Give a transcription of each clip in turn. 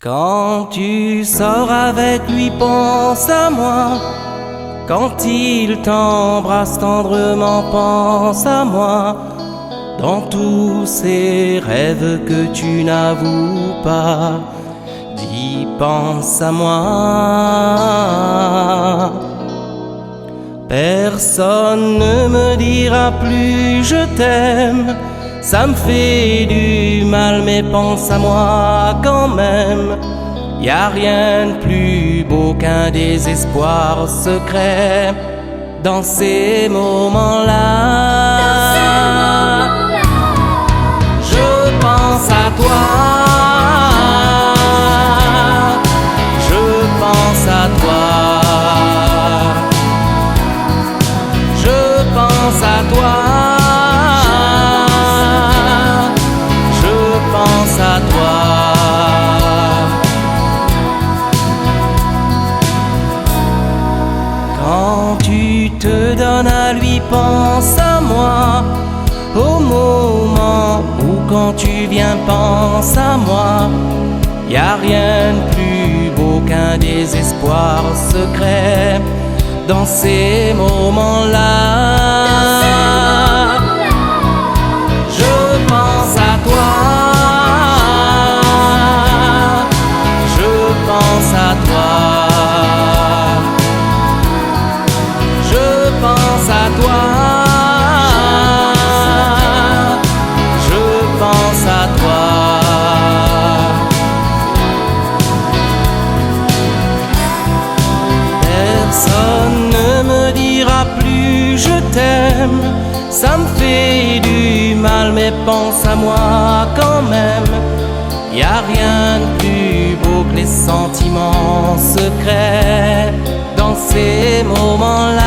Quand tu sors avec lui, pense à moi. Quand il t'embrasse tendrement, pense à moi. Dans tous ces rêves que tu n'avoues pas, dis pense à moi. Personne ne me dira plus je t'aime. Ça me fait du mal, mais pense à moi quand même. Y a rien de plus beau qu'un désespoir secret dans ces moments-là. Je pense à toi. Je pense à toi. Je pense à toi. À toi. Quand tu te donnes à lui, pense à moi. Au moment où quand tu viens, pense à moi. Y a rien de plus beau qu'un désespoir secret dans ces moments-là. Je pense à toi. À toi, je pense à toi, je pense à toi. Personne ne me dira plus je t'aime, ça me fait du mal, mais pense à moi quand même. Y a rien de plus beau que les sentiments secrets dans ces moments-là.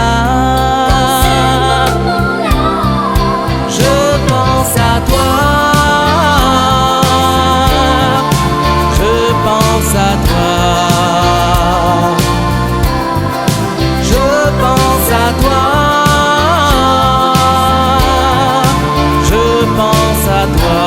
Je pense à toi. Je pense à toi. Je pense à toi. Je pense à toi.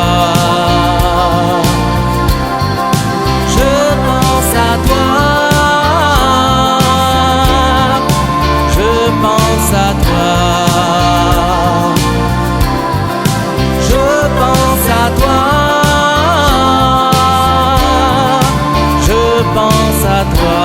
Pense à toi.